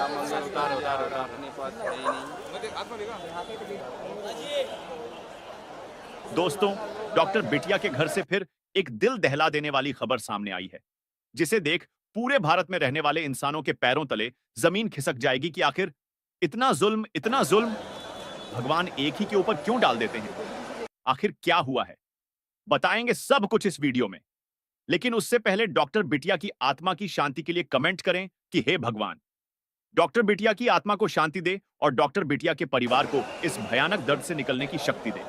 Mummy उतार उतार उतार अपने पास है ही नहीं। दोस्तों, डॉक्टर बिटिया के घर से फिर एक दिल दहला देने वाली खबर सामने आई है, जिसे देख पूरे भारत में रहने वाले इंसानों के पैरों तले जमीन खिसक जाएगी कि आखिर इतना जुल्म भगवान एक ही के ऊपर क्यों डाल देते हैं। आखिर क्या हुआ है, बताएंगे सब कुछ इस वीडियो में। लेकिन उससे पहले डॉक्टर बिटिया की आत्मा की शांति के लिए कमेंट करें कि हे भगवान, डॉक्टर बिटिया की आत्मा को शांति दे और डॉक्टर बिटिया के परिवार को इस भयानक दर्द से निकलने की शक्ति दे।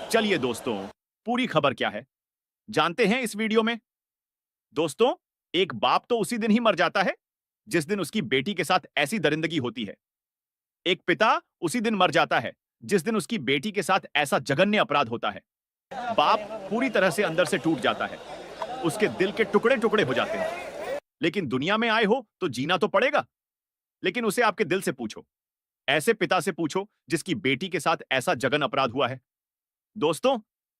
चलिए दोस्तों, पूरी खबर क्या है जानते हैं इस वीडियो में। दोस्तों, एक बाप तो उसी दिन ही मर जाता है जिस दिन उसकी बेटी के साथ ऐसी दरिंदगी होती है। एक पिता उसी दिन मर जाता है जिस दिन उसकी बेटी के साथ ऐसा जघन्य अपराध होता है। बाप पूरी तरह से अंदर से टूट जाता है, उसके दिल के टुकड़े टुकड़े हो जाते हैं। लेकिन दुनिया में आए हो तो जीना तो पड़ेगा। लेकिन उसे आपके दिल से पूछो, ऐसे पिता से पूछो जिसकी बेटी के साथ ऐसा जघन्य अपराध हुआ है। दोस्तों,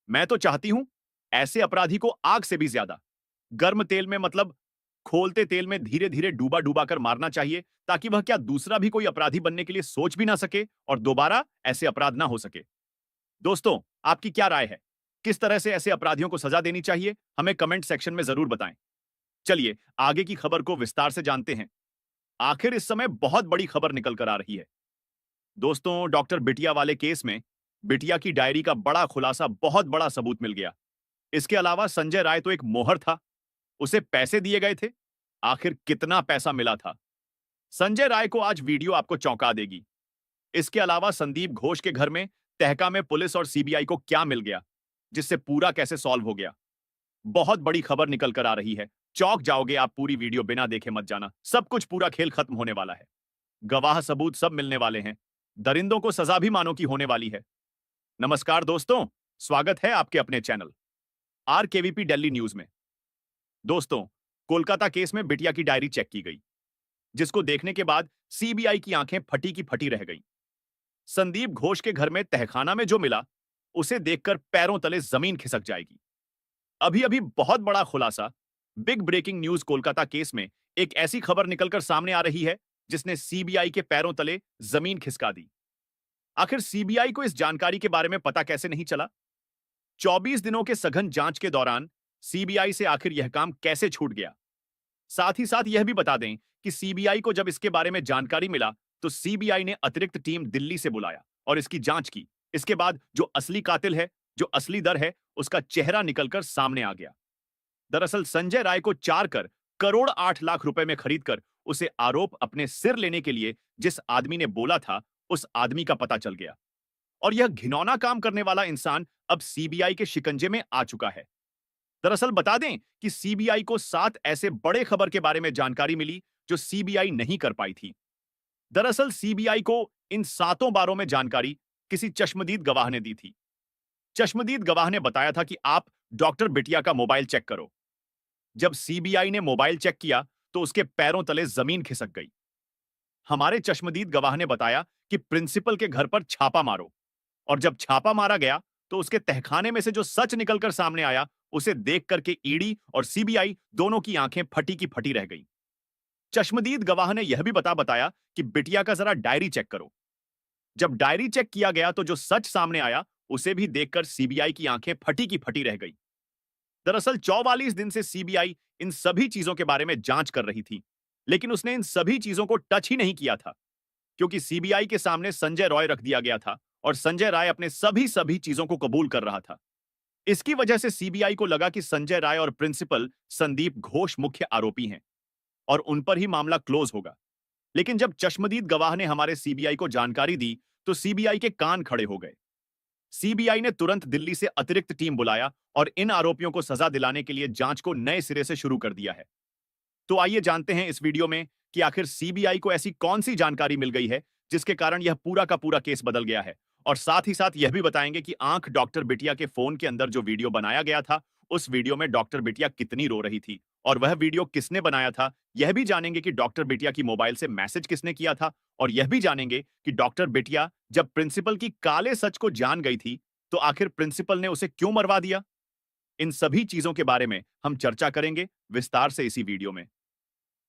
मैं तो चाहती हूं ऐसे अपराधी को आग से भी ज्यादा गर्म तेल में, मतलब खोलते तेल में धीरे धीरे डूबा डूबा कर मारना चाहिए, ताकि वह क्या दूसरा भी कोई अपराधी बनने के लिए सोच भी ना सके और दोबारा ऐसे अपराध ना हो सके। दोस्तों, आपकी क्या राय है? किस तरह से ऐसे अपराधियों को सजा देनी चाहिए? हमें कमेंट सेक्शन में जरूर बताएं। चलिए आगे की खबर को विस्तार से जानते हैं। आखिर इस समय बहुत बड़ी खबर निकल कर आ रही है। दोस्तों, डॉक्टर बिटिया वाले केस में बिटिया की डायरी का बड़ा खुलासा, बहुत बड़ा सबूत मिल गया। इसके अलावा संजय राय तो एक मोहर था, उसे पैसे दिए गए थे। आखिर कितना पैसा मिला था? संजय राय को आज वीडियो आपको चौंका देगी। इसके अलावा संदीप घोष के घर में तहका में पुलिस और सीबीआई को क्या मिल गया, जिससे पूरा कैसे सॉल्व हो गया। बहुत बड़ी खबर निकल कर आ रही है। चौंक जाओगे आप, पूरी वीडियो बिना देखे मत जाना। सब कुछ, पूरा खेल खत्म होने वाला है। गवाह सबूत सब मिलने वाले हैं। दरिंदों को सजा भी मानो की होने वाली है। नमस्कार दोस्तों, स्वागत है आपके अपने चैनल आरकेवीपी दिल्ली न्यूज में। दोस्तों, कोलकाता केस में बिटिया की डायरी चेक की गई, जिसको देखने के बाद सीबीआई की आंखें फटी की फटी रह गईं। संदीप घोष के घर में तहखाना में जो मिला, उसे देखकर पैरों तले जमीन खिसक जाएगी। अभी अभी बहुत बड़ा खुलासा, big breaking news Kolkata case में एक ऐसी खबर निकलकर सामने आ रही है जिसने सीबीआई के पैरों तले जमीन खिसका दी। आखिर सीबीआई को इस जानकारी के बारे में पता कैसे नहीं चला? 24 दिनों के सघन जांच के दौरान सीबीआई से आखिर यह काम कैसे छूट गया? साथ ही साथ यह भी बता दें कि सीबीआई को जब इसके बारे में जानकारी मिला, तो सीबीआई ने अतिरिक्त टीम दिल्ली से बुलाया और इसकी जांच की। इसके बाद जो असली कातिल है, जो असली दर है, उसका चेहरा निकलकर सामने आ गया। दरअसल संजय राय को 4 करोड़ 8 लाख रुपए में खरीदकर उसे आरोप अपने सिर लेने के लिए जिस आदमी ने बोला था, उस आदमी का पता चल गया। और यह घिनौना काम करने वाला इंसान अब सीबीआई के शिकंजे में आ चुका है। दरअसल बता दें कि सीबीआई को 7 ऐसे बड़े खबर के बारे में जानकारी मिली जो सीबीआई नहीं कर पाई थी। दरअसल सीबीआई को इन सातों बारों में जानकारी किसी चश्मदीद गवाह ने दी थी। चश्मदीद गवाह ने बताया था कि आप डॉक्टर बिटिया का मोबाइल चेक करो। जब सीबीआई ने मोबाइल चेक किया तो उसके पैरों तले जमीन खिसक गई। हमारे चश्मदीद गवाह ने बताया कि प्रिंसिपल के घर पर छापा मारो, और जब छापा मारा गया तो उसके तहखाने में से जो सच निकलकर सामने आया, उसे देख करके ईडी और सीबीआई दोनों की आंखें फटी की फटी रह गईं। चश्मदीद गवाह ने यह भी बताया कि बिटिया का जरा डायरी चेक करो। जब डायरी चेक किया गया तो जो सच सामने आया, उसे भी देखकर सीबीआई की आंखें फटी की फटी रह गई। दरअसल 44 दिन से सीबीआई इन सभी चीजों के बारे में जांच कर रही थी, लेकिन उसने इन सभी चीजों को टच ही नहीं किया था, क्योंकि सीबीआई के सामने संजय रॉय रख दिया गया था और संजय राय अपने सभी चीजों को कबूल कर रहा था। इसकी वजह से सीबीआई को लगा कि संजय राय और प्रिंसिपल संदीप घोष मुख्य आरोपी हैं और उन पर ही मामला क्लोज होगा। लेकिन जब चश्मदीद गवाह ने हमारे सीबीआई को जानकारी दी, तो सीबीआई के कान खड़े हो गए। सीबीआई ने तुरंत दिल्ली से अतिरिक्त टीम बुलाया और इन आरोपियों को सजा दिलाने के लिए जांच को नए सिरे से शुरू कर दिया है। तो आइए जानते हैं इस वीडियो में कि आखिर सीबीआई को ऐसी कौन सी जानकारी मिल गई है जिसके कारण यह पूरा का पूरा केस बदल गया है। और साथ ही साथ यह भी बताएंगे कि आंख डॉक्टर बिटिया के फोन के अंदर जो वीडियो बनाया गया था, उस वीडियो में डॉक्टर बिटिया कितनी रो रही थी और वह वीडियो किसने बनाया था। यह भी जानेंगे कि डॉक्टर बिटिया की मोबाइल से मैसेज किसने किया था, और यह भी जानेंगे कि डॉक्टर बिटिया जब प्रिंसिपल की काले सच को जान गई थी, तो आखिर प्रिंसिपल ने उसे क्यों मरवा दिया। इन सभी चीजों के बारे में हम चर्चा करेंगे विस्तार से इसी वीडियो में।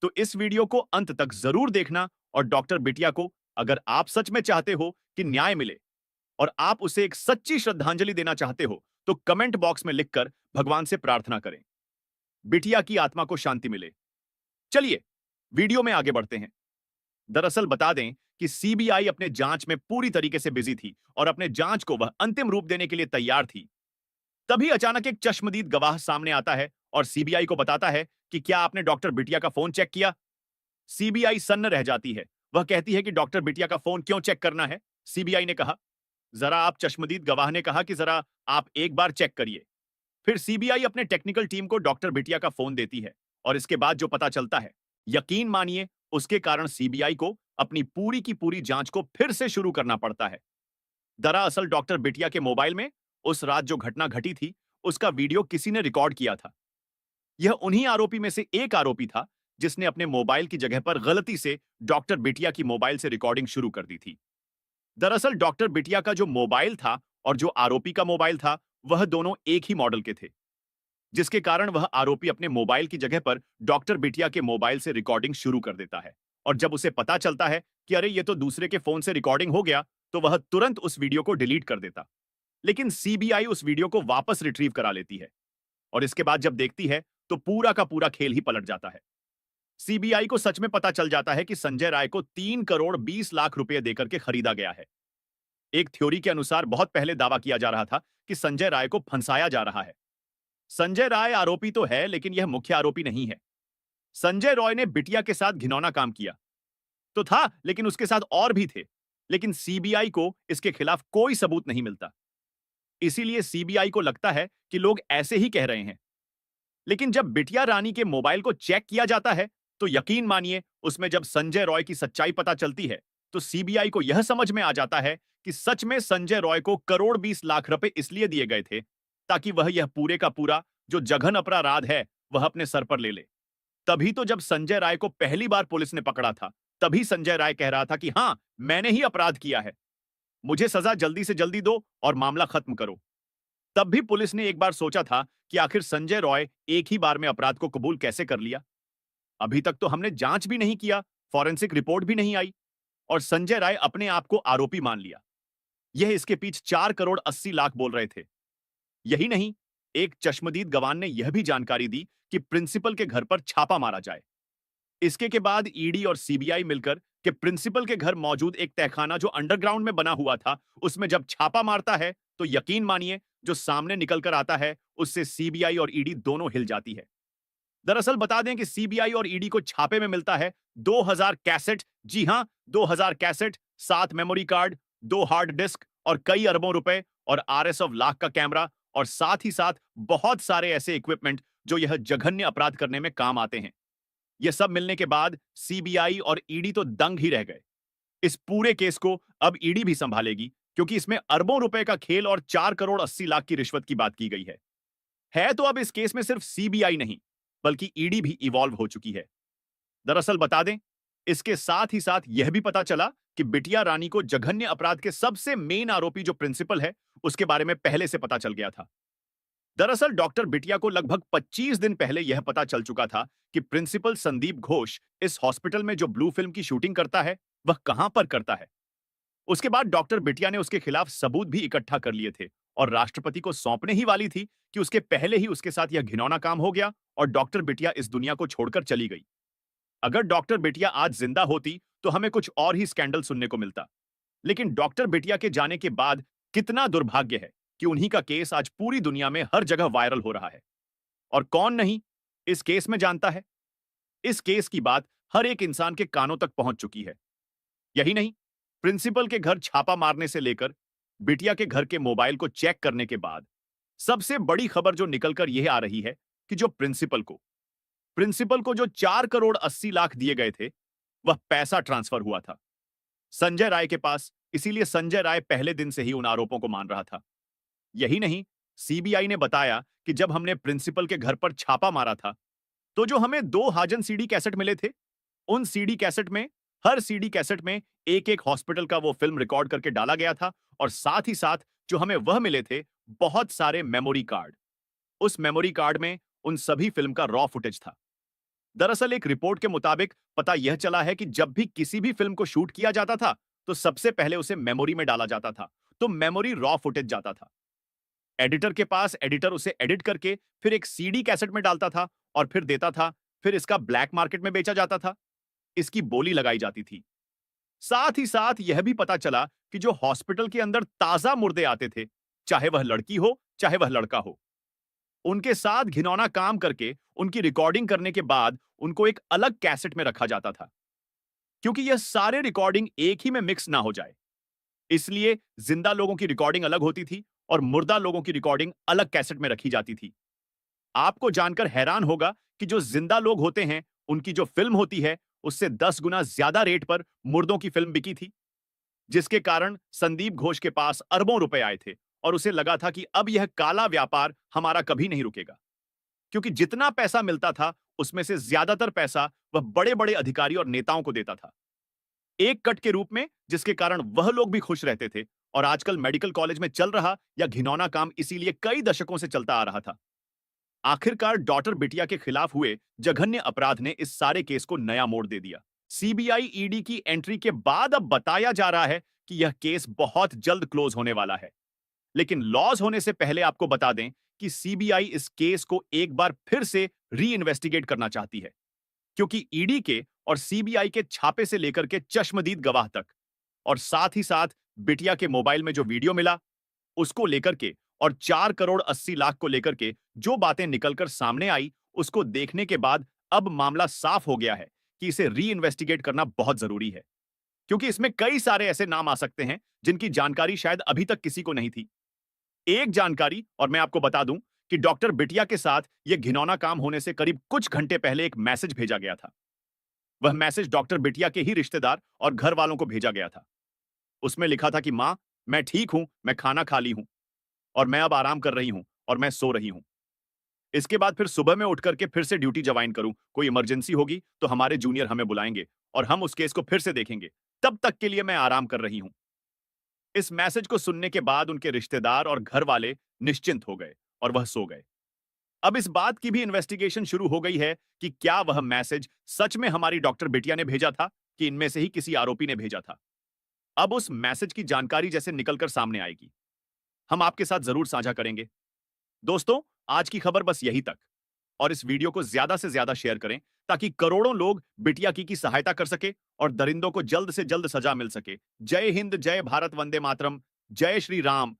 तो इस वीडियो को अंत तक जरूर देखना और डॉक्टर बिटिया को, अगर आप सच में चाहते हो कि न्याय मिले और आप उसे एक सच्ची श्रद्धांजलि देना चाहते हो, तो कमेंट बॉक्स में लिखकर भगवान से प्रार्थना करें, बिटिया की आत्मा को शांति मिले। चलिए वीडियो में आगे बढ़ते हैं। दरअसल बता दें कि सीबीआई अपने जांच में पूरी तरीके से बिजी थी और अपने जांच को वह अंतिम रूप देने के लिए तैयार थी। तभी अचानक एक चश्मदीद गवाह सामने आता है और सीबीआई को बताता है कि क्या आपने डॉक्टर बिटिया का फोन चेक किया। सीबीआई सन्न रह जाती है। वह कहती है कि डॉक्टर बिटिया का फोन क्यों चेक करना है। सीबीआई ने कहा, जरा आप, चश्मदीद गवाह ने कहा कि जरा आप एक बार चेक करिए। फिर सीबीआई अपने टेक्निकल टीम को डॉक्टर बिटिया का फोन देती है और इसके बाद जो पता चलता है, यकीन मानिए, उसके कारण सीबीआई को अपनी पूरी की पूरी जांच को फिर से शुरू करना पड़ता है। दरअसल डॉक्टर बिटिया के मोबाइल में उस रात जो घटना घटी थी, उसका वीडियो किसी ने रिकॉर्ड किया था। यह उन्हीं आरोपी में से एक आरोपी था जिसने अपने मोबाइल की जगह पर गलती से डॉक्टर बिटिया की मोबाइल से रिकॉर्डिंग शुरू कर दी थी। दरअसल डॉक्टर बिटिया का जो मोबाइल था और जो आरोपी का मोबाइल था, वह दोनों एक ही मॉडल के थे, जिसके कारण वह आरोपी अपने मोबाइल की जगह पर डॉक्टर बिटिया के मोबाइल से रिकॉर्डिंग शुरू कर देता है। और जब उसे पता चलता है कि अरे ये तो दूसरे के फोन से रिकॉर्डिंग हो गया, तो वह तुरंत उस वीडियो को डिलीट कर देता। लेकिन सीबीआई उस वीडियो को वापस रिट्रीव करा लेती है और इसके बाद जब देखती है तो पूरा का पूरा खेल ही पलट जाता है। सीबीआई को सच में पता चल जाता है कि संजय राय को 3 करोड़ 20 लाख रुपए देकर के खरीदा गया है। एक थ्योरी के अनुसार बहुत पहले दावा किया जा रहा था कि संजय राय को फंसाया जा रहा है। संजय राय आरोपी तो है, लेकिन यह मुख्य आरोपी नहीं है। संजय रॉय ने बिटिया के साथ घिनौना काम किया तो था, लेकिन उसके साथ और भी थे। लेकिन सीबीआई को इसके खिलाफ कोई सबूत नहीं मिलता। इसीलिए सीबीआई को लगता है कि लोग ऐसे ही कह रहे हैं। लेकिन जब बिटिया रानी के मोबाइल को चेक किया जाता है, तो यकीन मानिए, उसमें जब संजय रॉय की सच्चाई पता चलती है, तो सीबीआई को यह समझ में आ जाता है कि सच में संजय रॉय को 1 करोड़ 20 लाख रुपए इसलिए दिए गए थे ताकि वह यह पूरे का पूरा जो जघन अपराध है, वह अपने सर पर ले ले। तभी तो जब संजय राय को पहली बार पुलिस ने पकड़ा था, तभी संजय राय कह रहा था कि हां, मैंने ही अपराध किया है, मुझे सजा जल्दी से जल्दी दो और मामला खत्म करो। तब भी पुलिस ने एक बार सोचा था कि आखिर संजय रॉय एक ही बार में अपराध को कबूल कैसे कर लिया। अभी तक तो हमने जांच भी नहीं किया, फॉरेंसिक रिपोर्ट भी नहीं आई और संजय राय अपने आप को आरोपी मान लिया। यह इसके पीछे 4 करोड़ 80 लाख बोल रहे थे। यही नहीं, एक चश्मदीद गवान ने यह भी जानकारी दी कि प्रिंसिपल के घर पर छापा मारा जाए। इसके के बाद ईडी और सीबीआई मिलकर के प्रिंसिपल के घर मौजूद एक तहखाना जो अंडरग्राउंड में बना हुआ था, उसमें जब छापा मारता है, तो यकीन मानिए, जो सामने निकल कर आता है, उससे सीबीआई और ईडी दोनों हिल जाती है। दरअसल बता दें कि सीबीआई और ईडी को छापे में मिलता है 2000 कैसेट, जी हां, 2000 cassette, 7 memory card, 2 hard disk और कई अरबों रुपए और आरएस ऑफ लाख का कैमरा और साथ ही साथ बहुत सारे ऐसे इक्विपमेंट जो यह जघन्य अपराध करने में काम आते हैं। यह सब मिलने के बाद सीबीआई और ईडी तो दंग ही रह गए। इस पूरे केस को अब ईडी भी संभालेगी, क्योंकि इसमें अरबों रुपए का खेल और 4 करोड़ 80 लाख की रिश्वत की बात की गई है। तो अब इस केस में सिर्फ सीबीआई नहीं, बल्कि ईडी भी इवॉल्व हो चुकी है। दरअसल बता दें, इसके साथ ही साथ यह भी पता चला कि बिटिया रानी को जघन्य अपराध के सबसे मेन आरोपी जो प्रिंसिपल है, उसके बारे में पहले से पता चल गया था। दरअसल डॉक्टर बिटिया को लगभग 25 दिन पहले यह पता चल चुका था कि प्रिंसिपल संदीप घोष इस हॉस्पिटल में जो ब्लू फिल्म की शूटिंग करता है, वह कहां पर करता है। उसके बाद डॉक्टर बिटिया ने उसके खिलाफ सबूत भी इकट्ठा कर लिए थे और राष्ट्रपति को सौंपने ही वाली थी कि उसके पहले ही उसके साथ यह घिनौना काम हो गया और डॉक्टर बिटिया इस दुनिया को छोड़कर चली गई। अगर डॉक्टर बिटिया आज जिंदा होती, तो हमें कुछ और ही स्कैंडल सुनने को मिलता। लेकिन डॉक्टर बिटिया के जाने के बाद कितना दुर्भाग्य है कि उन्हीं का केस आज पूरी दुनिया में हर जगह वायरल हो रहा है। और कौन नहीं इस केस में जानता है। इस केस की बात हर एक इंसान के कानों तक पहुंच चुकी है। यही नहीं, प्रिंसिपल के घर छापा मारने से लेकर बिटिया के घर के मोबाइल को चेक करने के बाद सबसे बड़ी खबर जो निकलकर यह आ रही है कि जो प्रिंसिपल को जो 4 करोड़ 80 लाख दिए गए थे, वह पैसा ट्रांसफर हुआ था संजय राय के पास। इसीलिए संजय राय पहले दिन से ही उन आरोपों को मान रहा था। यही नहीं, सीबीआई ने बताया कि जब हमने प्रिंसिपल के घर पर छापा मारा था, तो जो हमें 2 हाजन सीडी कैसेट मिले थे, उन सीडी कैसेट में, हर सीडी कैसेट में एक-एक हॉस्पिटल का वो फिल्म रिकॉर्ड करके डाला गया था और साथ ही साथ जो हमें वह मिले थे, बहुत सारे मेमोरी कार्ड। उस मेमोरी कार्ड में उन सभी फिल्म का रॉ फुटेज था। दरअसल एक रिपोर्ट के मुताबिक पता यह चला है कि जब भी किसी भी फिल्म को शूट किया जाता था, तो सबसे पहले उसे मेमोरी में डाला जाता था। तो मेमोरी रॉ फुटेज जाता था एडिटर के पास, एडिटर उसे एडिट करके फिर एक सीडी कैसेट में डालता था और फिर देता था। फिर इसका ब्लैक मार्केट में बेचा जाता था, इसकी बोली लगाई जाती थी। साथ ही साथ यह भी पता चला कि जो हॉस्पिटल के अंदर ताजा मुर्दे आते थे, चाहे वह लड़की हो चाहे वह लड़का हो, उनके साथ घिनौना काम करके उनकी रिकॉर्डिंग करने के बाद उनको एक अलग कैसेट में रखा जाता था, क्योंकि यह सारे रिकॉर्डिंग एक ही में मिक्स ना हो जाए। इसलिए जिंदा लोगों की रिकॉर्डिंग अलग होती थी और मुर्दा लोगों की रिकॉर्डिंग अलग कैसेट में रखी जाती थी। आपको जानकर हैरान होगा कि जो जिंदा लोग होते हैं, उनकी जो फिल्म होती है, उससे 10 गुना ज्यादा रेट पर मुर्दों की फिल्म बिकी थी, जिसके कारण संदीप घोष के पास अरबों रुपए आए थे और उसे लगा था कि अब यह काला व्यापार हमारा कभी नहीं रुकेगा, क्योंकि जितना पैसा मिलता था, उसमें से ज्यादातर पैसा वह बड़े-बड़े अधिकारी और नेताओं को देता था। एक कट के रूप में, जिसके कारण वह लोग भी खुश रहते थे। और आजकल मेडिकल कॉलेज में चल रहा यह घिनौना काम इसीलिए कई दशकों से चलता आ रहा था। आखिरकार डॉक्टर बिटिया के खिलाफ हुए जघन्य अपराध ने इस सारे केस को नया मोड़ दे दिया। सीबीआई ईडी की एंट्री के बाद अब बताया जा रहा है कि यह केस बहुत जल्द क्लोज होने वाला है। लेकिन लॉज होने से पहले आपको बता दें कि सीबीआई इस केस को एक बार फिर से री इन्वेस्टिगेट करना चाहती है, क्योंकि ईडी के और सीबीआई के छापे से लेकर के चश्मदीद गवाह तक, और साथ ही साथ बिटिया के मोबाइल में जो वीडियो मिला उसको लेकर के, और 4 करोड़ 80 लाख को लेकर के जो बातें निकलकर सामने आई, उसको देखने के बाद अब मामला साफ हो गया है कि इसे री इन्वेस्टिगेट करना बहुत जरूरी है, क्योंकि इसमें कई सारे ऐसे नाम आ सकते हैं जिनकी जानकारी शायद अभी तक किसी को नहीं थी। एक जानकारी, और मैं आपको बता दूं कि डॉक्टर बिटिया के साथ यह घिनौना काम होने से करीब कुछ घंटे पहले एक मैसेज भेजा गया था। वह मैसेज डॉक्टर बिटिया के ही रिश्तेदार और घर वालों को भेजा गया था। उसमें लिखा था कि मां, मैं ठीक हूं, मैं खाना खा ली हूं और मैं अब आराम कर रही हूं और मैं सो रही हूं। इसके बाद फिर सुबह में उठ करके फिर से ड्यूटी ज्वाइन करूं। कोई इमरजेंसी होगी तो हमारे जूनियर हमें बुलाएंगे और हम उस केस को फिर से देखेंगे। तब तक के लिए मैं आराम कर रही हूं। इस मैसेज को सुनने के बाद उनके रिश्तेदार और घर वाले निश्चिंत हो गए और वह सो गए। अब इस बात की भी इन्वेस्टिगेशन शुरू हो गई है कि क्या वह मैसेज सच में हमारी डॉक्टर बिटिया ने भेजा था कि इनमें से ही किसी आरोपी ने भेजा था। अब उस मैसेज की जानकारी जैसे निकलकर सामने आएगी, हम आपके साथ जरूर साझा करेंगे। दोस्तों, आज की खबर बस यही तक, और इस वीडियो को ज्यादा से ज्यादा शेयर करें ताकि करोड़ों लोग बिटिया की सहायता कर सके और दरिंदों को जल्द से जल्द सजा मिल सके। जय हिंद, जय भारत, वंदे मातरम, जय श्री राम,